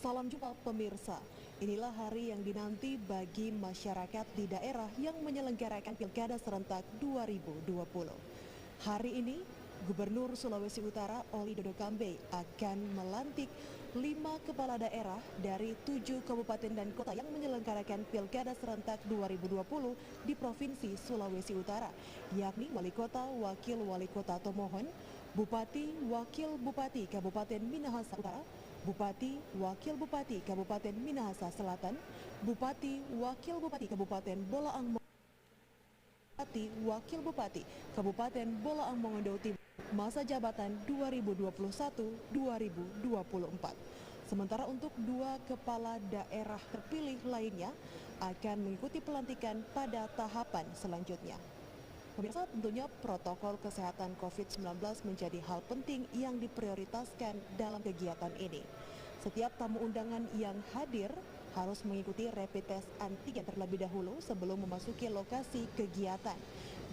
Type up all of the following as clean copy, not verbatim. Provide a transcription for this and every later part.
Salam jumpa pemirsa. Inilah hari yang dinanti bagi masyarakat di daerah yang menyelenggarakan Pilkada serentak 2020. Hari ini, Gubernur Sulawesi Utara Oli Dodo Kambe akan melantik 5 kepala daerah dari 7 kabupaten dan kota yang menyelenggarakan Pilkada serentak 2020 di Provinsi Sulawesi Utara, yakni Wali Kota, Wakil Wali Kota Tomohon, Bupati, Wakil Bupati Kabupaten Minahasa Utara, Bupati, Wakil Bupati Kabupaten Minahasa Selatan, Bupati, Wakil Bupati Kabupaten Bolaang, Bupati, Wakil Bupati Kabupaten Bolaang Mongondo Timur, masa jabatan 2021-2024. Sementara untuk 2 kepala daerah terpilih lainnya akan mengikuti pelantikan pada tahapan selanjutnya. Pemirsa, tentunya protokol kesehatan COVID-19 menjadi hal penting yang diprioritaskan dalam kegiatan ini. Setiap tamu undangan yang hadir harus mengikuti rapid test antigen terlebih dahulu sebelum memasuki lokasi kegiatan.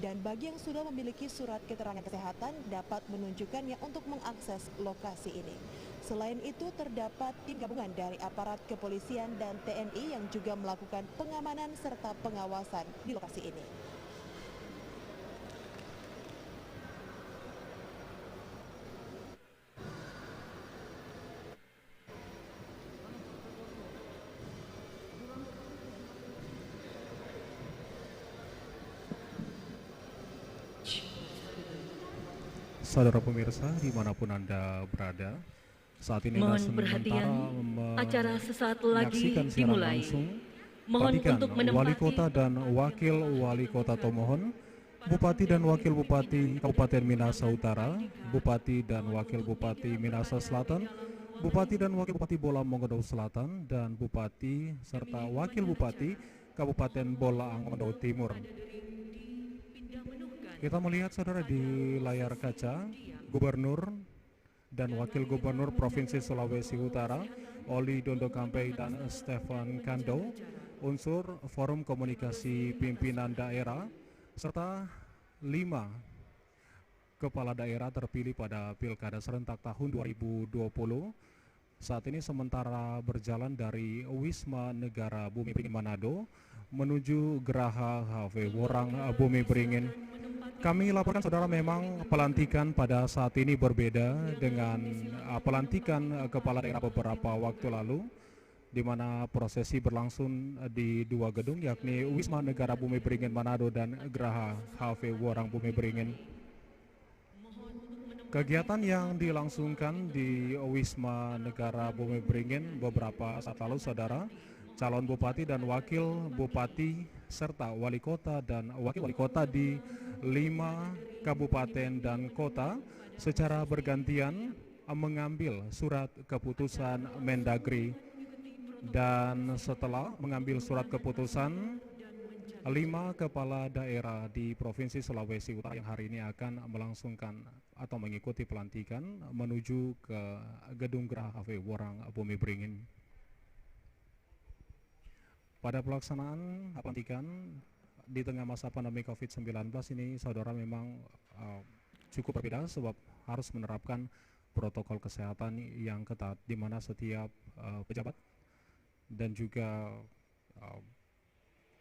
Dan bagi yang sudah memiliki surat keterangan kesehatan dapat menunjukkannya untuk mengakses lokasi ini. Selain itu, terdapat tim gabungan dari aparat kepolisian dan TNI yang juga melakukan pengamanan serta pengawasan di lokasi ini. Saudara pemirsa, dimanapun Anda berada, saat ini Anda Mohon perhatian, acara sesaat lagi menyaksikan siaran dimulai. langsung Mohon pelantikan untuk Wali menempati Kota dan Wakil Wali Kota Tomohon, Bupati dan Wakil Bupati Kabupaten Minahasa Utara, Bupati dan Wakil Bupati Minahasa Selatan, Bupati dan Wakil Bupati Bolaang Mongondo Selatan, dan Bupati serta Wakil Bupati Kabupaten Bolaang Mongondo Timur. Kita melihat saudara di layar kaca, Gubernur dan Wakil Gubernur Provinsi Sulawesi Utara, Oli Dodo Kambe dan Stefan Kando, unsur Forum Komunikasi Pimpinan Daerah, serta 5 kepala daerah terpilih pada Pilkada serentak tahun 2020. Saat ini sementara berjalan dari Wisma Negara Bumi Beringin Manado menuju Geraha HV Worang Bumi Beringin. Kami laporkan saudara, memang pelantikan pada saat ini berbeda dengan pelantikan kepala daerah beberapa waktu lalu, di mana prosesi berlangsung di 2 gedung, yakni Wisma Negara Bumi Beringin Manado dan Geraha HV Worang Bumi Beringin. Kegiatan yang dilangsungkan di Wisma Negara Bumi Beringin beberapa saat lalu saudara, calon bupati dan wakil bupati serta wali kota dan wakil wali kota di 5 kabupaten dan kota secara bergantian mengambil surat keputusan Mendagri. Dan setelah mengambil surat keputusan, 5 kepala daerah di Provinsi Sulawesi Utara yang hari ini akan melangsungkan atau mengikuti pelantikan menuju ke Gedung Geraha HV Worang Bumi Beringin. Pada pelaksanaan pelantikan di tengah masa pandemi COVID-19 ini, saudara, memang cukup berbeda sebab harus menerapkan protokol kesehatan yang ketat, di mana setiap pejabat dan juga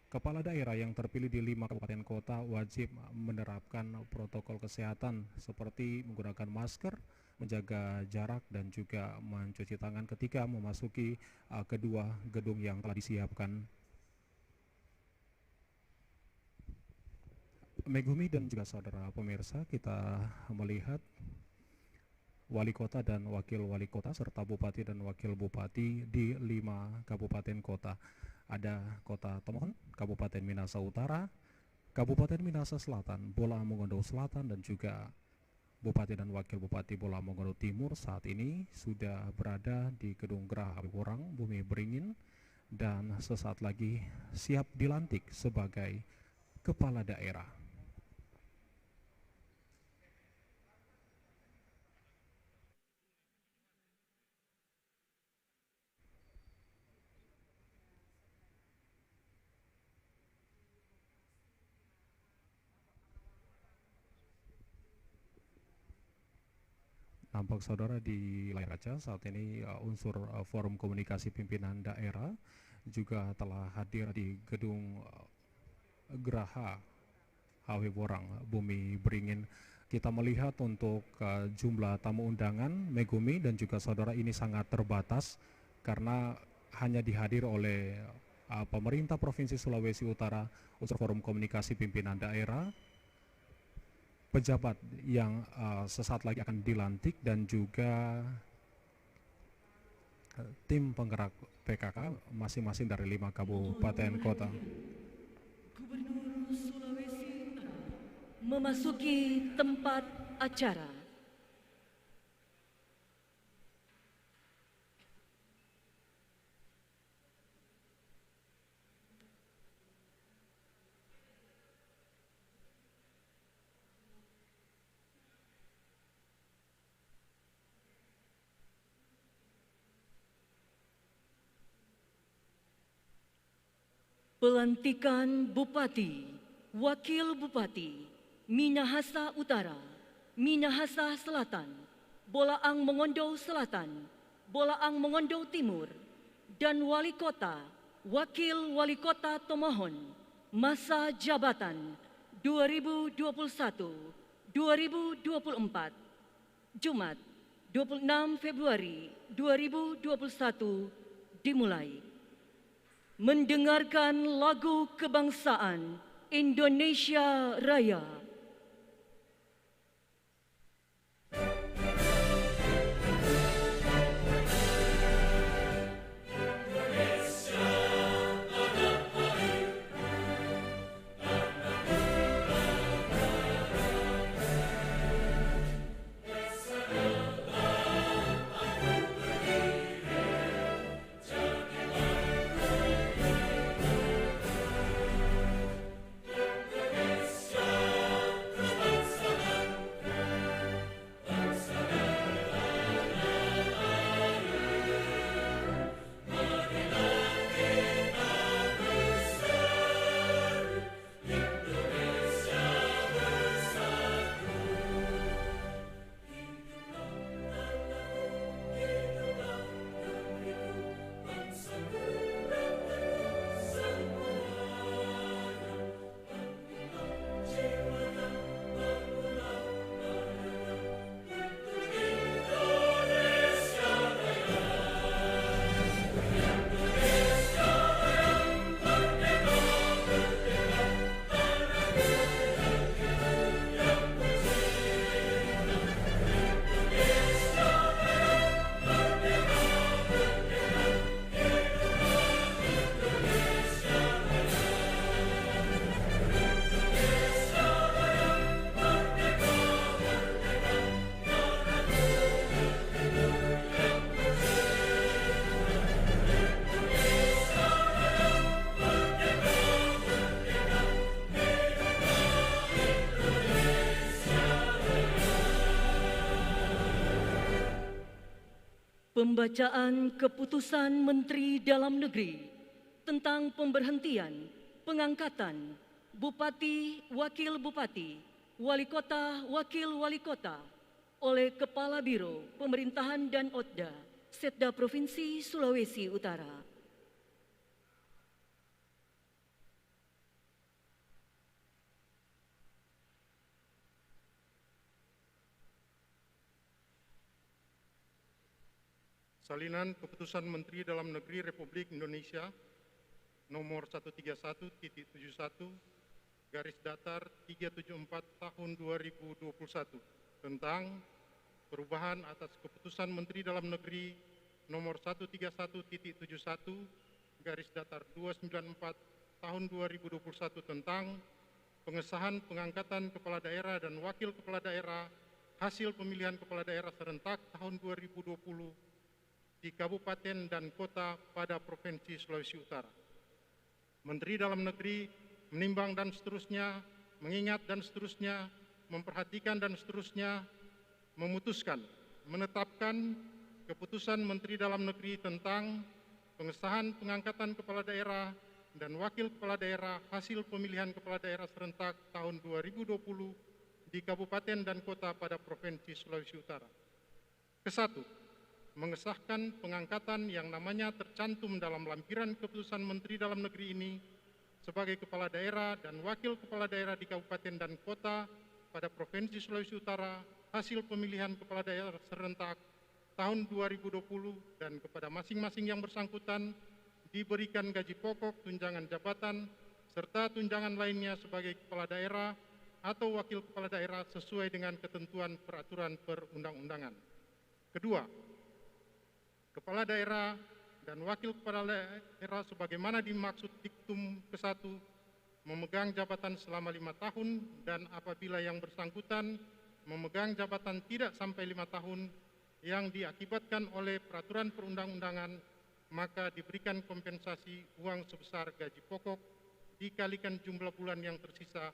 kepala daerah yang terpilih di 5 kabupaten kota wajib menerapkan protokol kesehatan seperti menggunakan masker, menjaga jarak, dan juga mencuci tangan ketika memasuki kedua gedung yang telah disiapkan. Megumi dan juga saudara pemirsa, kita melihat wali kota dan wakil wali kota serta bupati dan wakil bupati di 5 kabupaten kota. Ada Kota Tomohon, Kabupaten Minahasa Utara, Kabupaten Minahasa Selatan, Bolaang Mongondo Selatan, dan juga Bupati dan Wakil Bupati Bolaang Mongondo Timur saat ini sudah berada di Gedung Geraha Worang Bumi Beringin dan sesaat lagi siap dilantik sebagai kepala daerah. tampak saudara di layar kaca saat ini unsur forum komunikasi pimpinan daerah juga telah hadir di gedung Geraha HW Borang Bumi Beringin. Kita melihat untuk jumlah tamu undangan Megumi dan juga saudara ini sangat terbatas karena hanya dihadir oleh pemerintah Provinsi Sulawesi Utara, unsur forum komunikasi pimpinan daerah, pejabat yang sesaat lagi akan dilantik dan juga tim penggerak PKK masing-masing dari 5 kabupaten kota. Gubernur Sulawesi Utara memasuki tempat acara. Pelantikan Bupati, Wakil Bupati, Minahasa Utara, Minahasa Selatan, Bolaang Mongondo Selatan, Bolaang Mongondo Timur, dan Wali Kota, Wakil Wali Kota Tomohon, masa jabatan 2021-2024, Jumat 26 Februari 2021 dimulai. Mendengarkan lagu kebangsaan Indonesia Raya. Pembacaan Keputusan Menteri Dalam Negeri tentang pemberhentian, pengangkatan Bupati, Wakil Bupati, Wali Kota, Wakil Wali Kota oleh Kepala Biro Pemerintahan dan Otda, Setda Provinsi Sulawesi Utara. Salinan Keputusan Menteri Dalam Negeri Republik Indonesia nomor 131.71 garis datar 374 tahun 2021 tentang perubahan atas Keputusan Menteri Dalam Negeri nomor 131.71 garis datar 294 tahun 2021 tentang pengesahan pengangkatan kepala daerah dan wakil kepala daerah hasil pemilihan kepala daerah serentak tahun 2020 di kabupaten dan kota pada Provinsi Sulawesi Utara. Menteri Dalam Negeri menimbang dan seterusnya, mengingat dan seterusnya, memperhatikan dan seterusnya, memutuskan, menetapkan Keputusan Menteri Dalam Negeri tentang pengesahan pengangkatan kepala daerah dan wakil kepala daerah hasil pemilihan kepala daerah serentak tahun 2020 di kabupaten dan kota pada Provinsi Sulawesi Utara. Kesatu, mengesahkan pengangkatan yang namanya tercantum dalam lampiran keputusan Menteri Dalam Negeri ini sebagai kepala daerah dan wakil kepala daerah di kabupaten dan kota pada Provinsi Sulawesi Utara hasil pemilihan kepala daerah serentak tahun 2020 dan kepada masing-masing yang bersangkutan diberikan gaji pokok, tunjangan jabatan, serta tunjangan lainnya sebagai kepala daerah atau wakil kepala daerah sesuai dengan ketentuan peraturan perundang-undangan. Kedua, kepala daerah dan wakil kepala daerah sebagaimana dimaksud diktum ke-1 memegang jabatan selama 5 tahun dan apabila yang bersangkutan memegang jabatan tidak sampai 5 tahun yang diakibatkan oleh peraturan perundang-undangan, maka diberikan kompensasi uang sebesar gaji pokok dikalikan jumlah bulan yang tersisa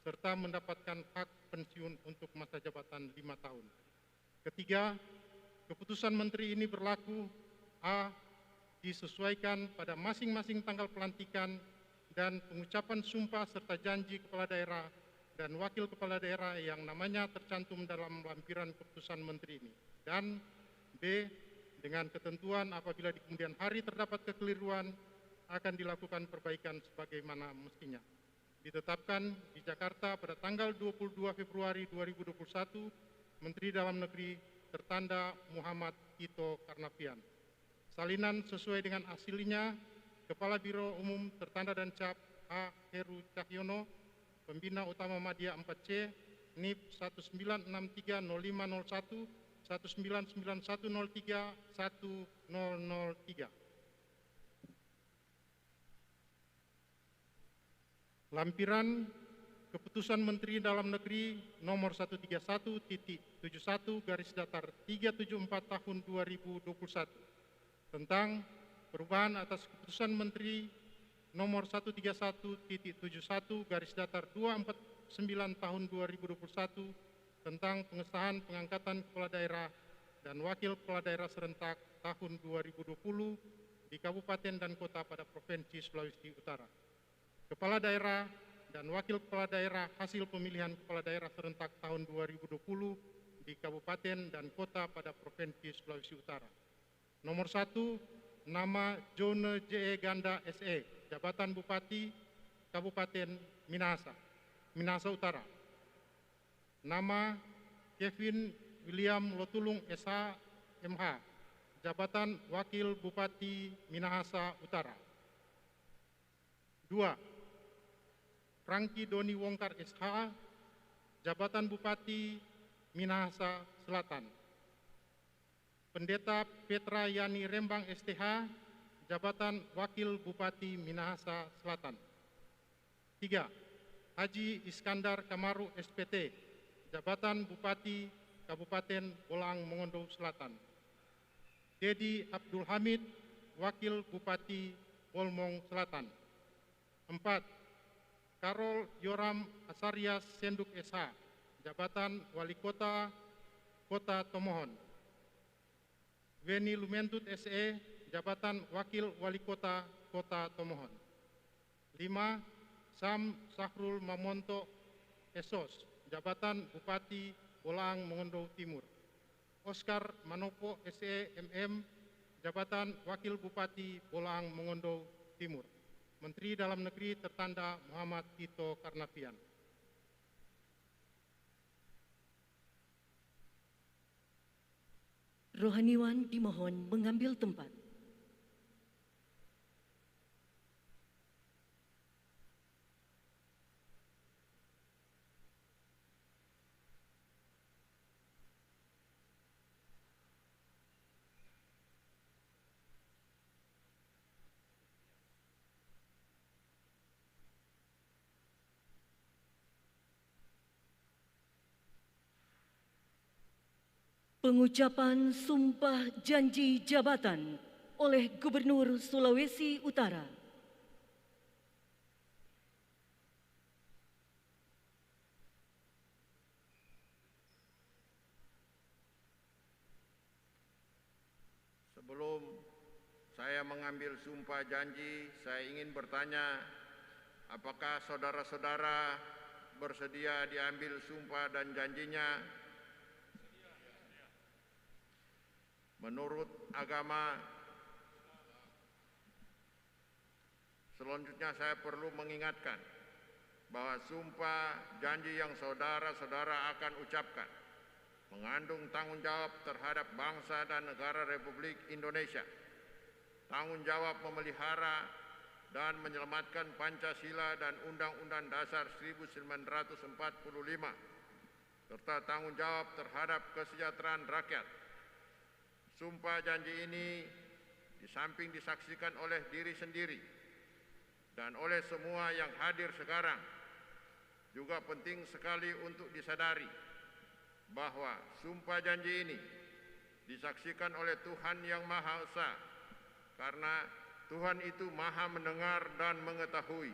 serta mendapatkan hak pensiun untuk masa jabatan 5 tahun. Ketiga, keputusan Menteri ini berlaku A. disesuaikan pada masing-masing tanggal pelantikan dan pengucapan sumpah serta janji kepala daerah dan wakil kepala daerah yang namanya tercantum dalam lampiran keputusan Menteri ini. Dan B. dengan ketentuan apabila di kemudian hari terdapat kekeliruan akan dilakukan perbaikan sebagaimana mestinya. Ditetapkan di Jakarta pada tanggal 22 Februari 2021, Menteri Dalam Negeri tertanda Muhammad Tito Karnavian. Salinan sesuai dengan aslinya, Kepala Biro Umum tertanda dan cap A. Heru Cahyono, Pembina Utama Madya 4C, NIP 19630501, 199103, 1003. Lampiran Keputusan Menteri Dalam Negeri nomor 131.71 garis datar 374 tahun 2021 tentang perubahan atas Keputusan Menteri nomor 131.71 garis datar 249 tahun 2021 tentang pengesahan pengangkatan kepala daerah dan wakil kepala daerah serentak tahun 2020 di kabupaten dan kota pada Provinsi Sulawesi Utara. Kepala daerah dan wakil kepala daerah hasil pemilihan kepala daerah serentak tahun 2020 di kabupaten dan kota pada Provinsi Sulawesi Utara. Nomor 1, nama Jone J.E. Ganda S.E., jabatan Bupati Kabupaten Minahasa Utara. Nama Kevin William Lotulung S.H. M.H., jabatan Wakil Bupati Minahasa Utara. 2. Franky Doni Wongkar S.H., jabatan Bupati Minahasa Selatan. Pendeta Petra Yani Rembang STH, jabatan Wakil Bupati Minahasa Selatan. 3. Haji Iskandar Kamaru SPT, jabatan Bupati Kabupaten Bolang Mongondo Selatan. Dedi Abdul Hamid, Wakil Bupati Bolmong Selatan. 4. Karol Yoram Asarias Senduk SH, jabatan Wali Kota Kota Tomohon. Weni Lumentut SE, jabatan Wakil Wali Kota Kota Tomohon. 5. Sam Sahrul Mamonto Esos, jabatan Bupati Bolang Mongondo Timur. Oscar Manopo SE MM, jabatan Wakil Bupati Bolang Mongondo Timur. Menteri Dalam Negeri tertanda Muhammad Tito Karnavian. Rohaniwan dimohon mengambil tempat. Pengucapan Sumpah Janji Jabatan oleh Gubernur Sulawesi Utara. Sebelum saya mengambil sumpah janji, saya ingin bertanya, apakah saudara-saudara bersedia diambil sumpah dan janjinya? menurut agama. Selanjutnya saya perlu mengingatkan bahwa sumpah janji yang saudara-saudara akan ucapkan mengandung tanggung jawab terhadap bangsa dan negara Republik Indonesia, tanggung jawab memelihara dan menyelamatkan Pancasila dan Undang-Undang Dasar 1945, serta tanggung jawab terhadap kesejahteraan rakyat. Sumpah janji ini di samping disaksikan oleh diri sendiri dan oleh semua yang hadir sekarang, juga penting sekali untuk disadari bahwa sumpah janji ini disaksikan oleh Tuhan Yang Maha Esa, karena Tuhan itu Maha mendengar dan mengetahui.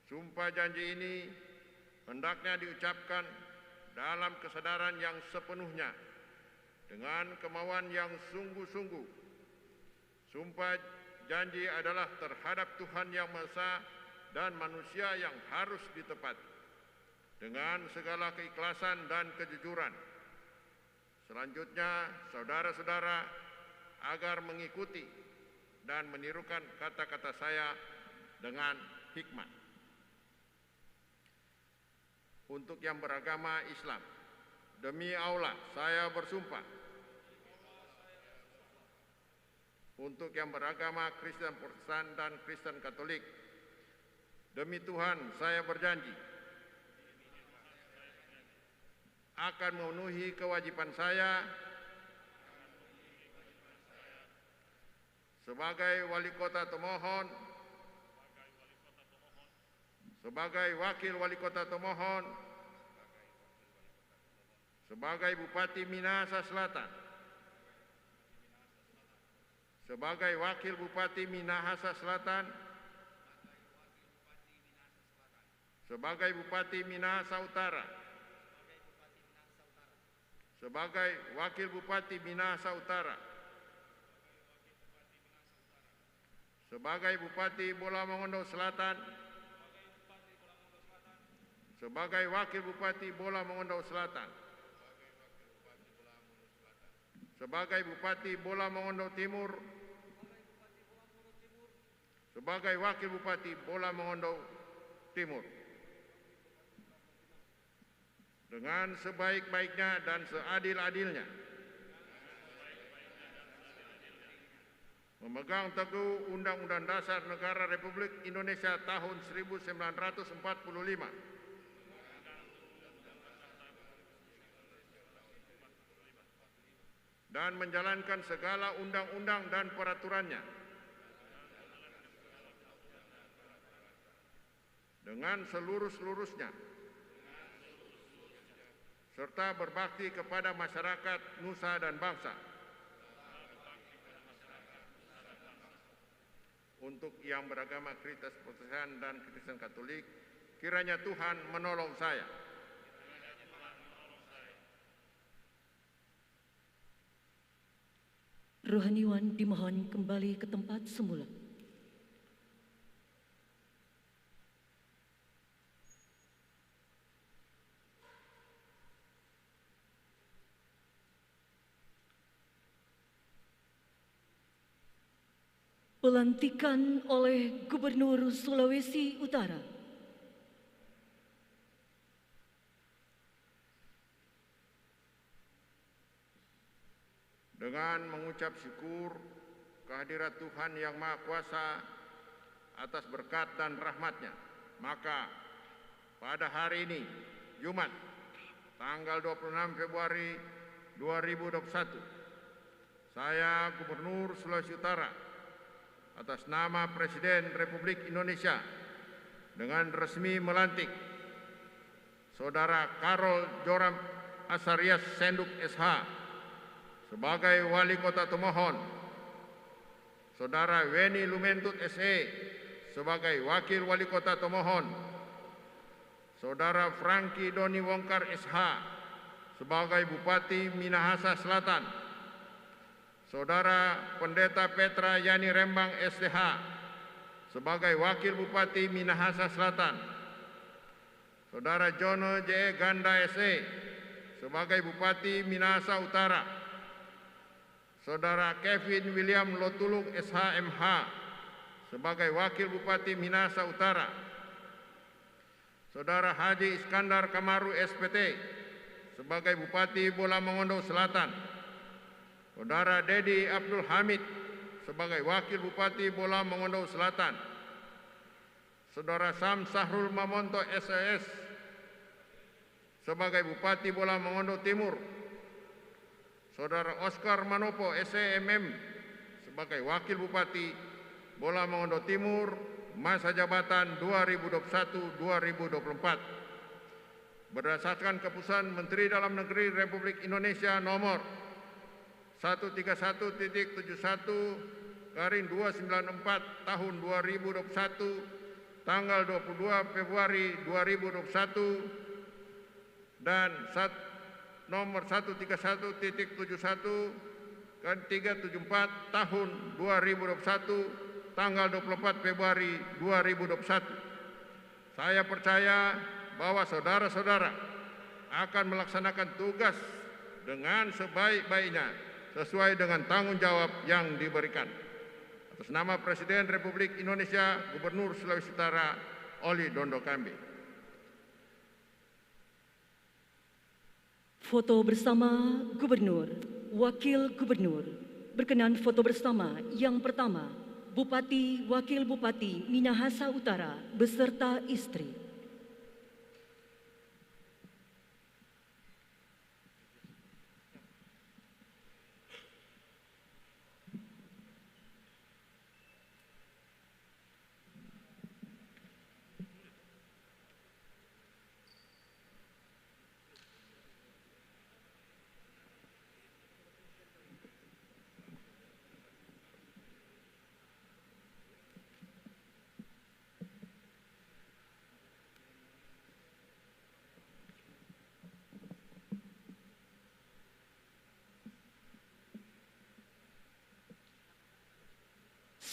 Sumpah janji ini hendaknya diucapkan dalam kesadaran yang sepenuhnya, dengan kemauan yang sungguh-sungguh. Sumpah janji adalah terhadap Tuhan Yang Maha Esa dan manusia yang harus ditepati dengan segala keikhlasan dan kejujuran. Selanjutnya, saudara-saudara agar mengikuti dan menirukan kata-kata saya dengan hikmat. Untuk yang beragama Islam, demi Allah saya bersumpah. Untuk yang beragama Kristen Protestan dan Kristen Katolik, demi Tuhan saya berjanji akan memenuhi kewajiban saya sebagai wali kota Tomohon, sebagai wakil wali kota Tomohon, sebagai Bupati Minahasa Selatan, sebagai wakil Bupati Minahasa Selatan, sebagai Bupati Minahasa Utara, sebagai wakil Bupati Minahasa Utara, sebagai Bupati Bola Mongondo Selatan, sebagai wakil Bupati Bola Mongondo Selatan, sebagai Bupati Bola Mongondo Timur, sebagai wakil Bupati Bola Mongondo Timur, dengan sebaik-baiknya dan seadil-adilnya, memegang teguh Undang-Undang Dasar Negara Republik Indonesia tahun 1945, dan menjalankan segala undang-undang dan peraturannya dengan seluruh-seluruhnya, serta berbakti kepada masyarakat, nusa dan bangsa. Untuk yang beragama Kristen Protestan dan Kristen Katolik, kiranya Tuhan menolong saya. Rohaniwan dimohon kembali ke tempat semula. Pelantikan oleh Gubernur Sulawesi Utara. Dengan mengucap syukur kehadirat Tuhan Yang Maha Kuasa atas berkat dan rahmat-Nya, maka pada hari ini, Jumat, tanggal 26 Februari 2021, saya Gubernur Sulawesi Utara atas nama Presiden Republik Indonesia dengan resmi melantik Saudara Karol Joram Asarias Senduk SH sebagai Wali Kota Tomohon, Saudara Weni Lumentut SE sebagai Wakil Wali Kota Tomohon, Saudara Franky Doni Wongkar SH sebagai Bupati Minahasa Selatan, Saudara Pendeta Petra Yani Rembang STH sebagai Wakil Bupati Minahasa Selatan, Saudara Jono J. Ganda SE sebagai Bupati Minahasa Utara, Saudara Kevin William Lotulung SHMH sebagai Wakil Bupati Minahasa Utara, Saudara Haji Iskandar Kamaru SPT sebagai Bupati Bola Mongondo Selatan, Saudara Dedi Abdul Hamid sebagai Wakil Bupati Bola Mongondo Selatan, Saudara Sam Sahrul Mamonto SES sebagai Bupati Bola Mongondo Timur, Saudara Oscar Manopo SEMM sebagai Wakil Bupati Bola Mongondo Timur masa jabatan 2021-2024. Berdasarkan keputusan Menteri Dalam Negeri Republik Indonesia nomor 131.71/294 tahun 2021 tanggal 22 Februari 2021 dan nomor 131.71/374 tahun 2021 tanggal 24 Februari 2021. Saya percaya bahwa saudara-saudara akan melaksanakan tugas dengan sebaik-baiknya sesuai dengan tanggung jawab yang diberikan. Atas nama Presiden Republik Indonesia, Gubernur Sulawesi Utara, Oli Dondo Kambe. Foto bersama Gubernur, Wakil Gubernur. Berkenan foto bersama yang pertama, Bupati Wakil Bupati Minahasa Utara beserta istri.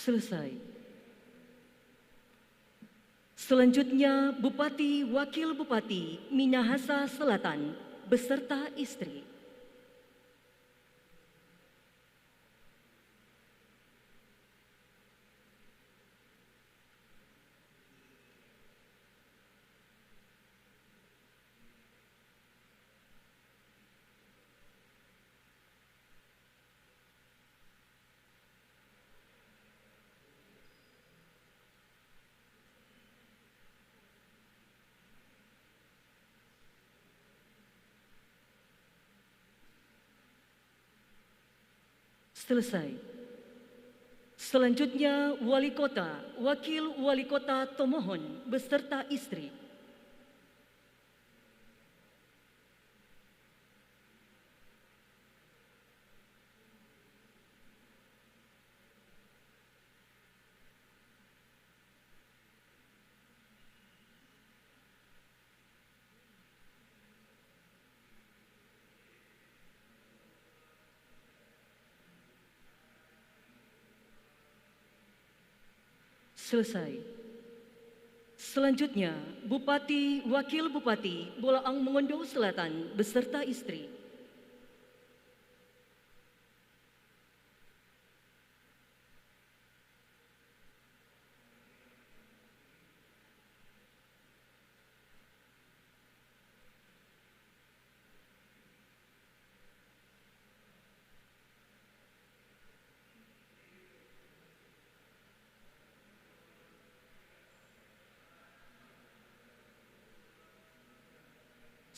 Selesai. Selanjutnya Bupati Wakil Bupati Minahasa Selatan beserta istri. Selesai. Selanjutnya Wali Kota, Wakil Wali Kota Tomohon beserta istri. Selesai. Selanjutnya, Bupati Wakil Bupati Bolaang Mongondo Selatan beserta istri.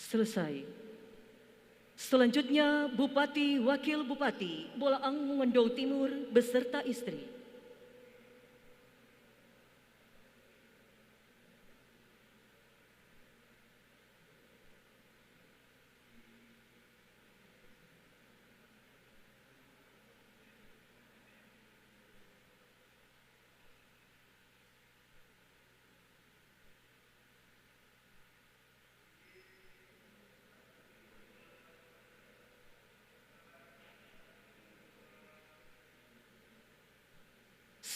Selesai. Selanjutnya Bupati Wakil Bupati Bolaang Mongondo Timur beserta istri.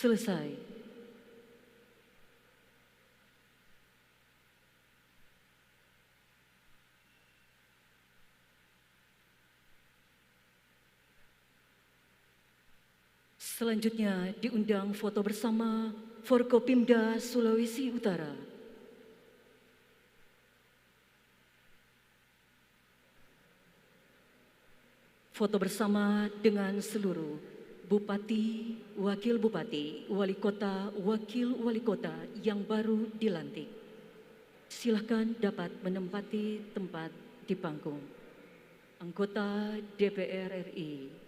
Selesai. Selanjutnya diundang foto bersama Forkopimda Sulawesi Utara. Foto bersama dengan seluruh Bupati, Wakil Bupati, Wali Kota, Wakil Wali Kota yang baru dilantik. Silakan dapat menempati tempat di panggung. Anggota DPR RI.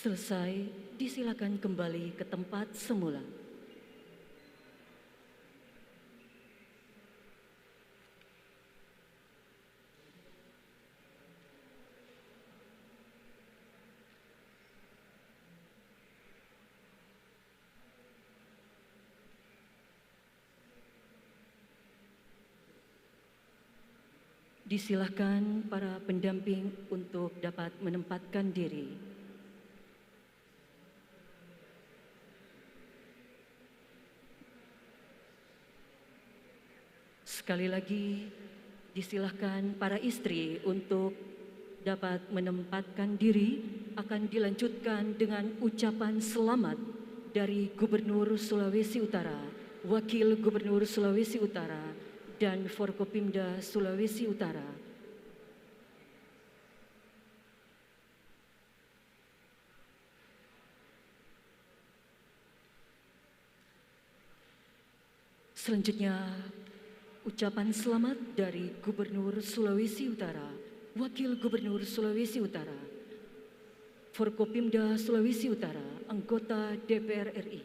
Selesai, disilakan kembali ke tempat semula. Disilakan para pendamping untuk dapat menempatkan diri. Sekali lagi, disilahkan para istri untuk dapat menempatkan diri. Akan dilanjutkan dengan ucapan selamat dari Gubernur Sulawesi Utara, Wakil Gubernur Sulawesi Utara, dan Forkopimda Sulawesi Utara. Selanjutnya, ucapan selamat dari Gubernur Sulawesi Utara, Wakil Gubernur Sulawesi Utara, Forkopimda Sulawesi Utara, anggota DPR RI.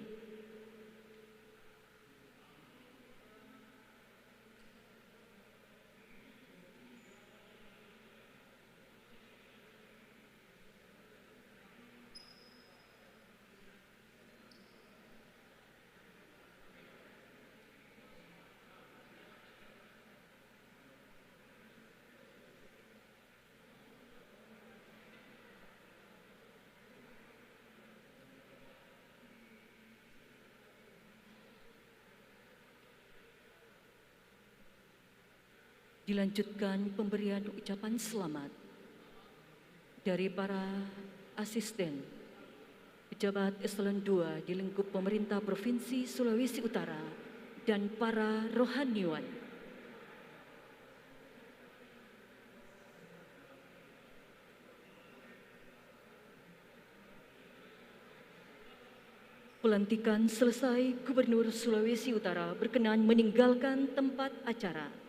Dilanjutkan pemberian ucapan selamat dari para asisten pejabat eselon 2 di lingkup pemerintah Provinsi Sulawesi Utara dan para rohaniwan. Pelantikan selesai, Gubernur Sulawesi Utara berkenan meninggalkan tempat acara.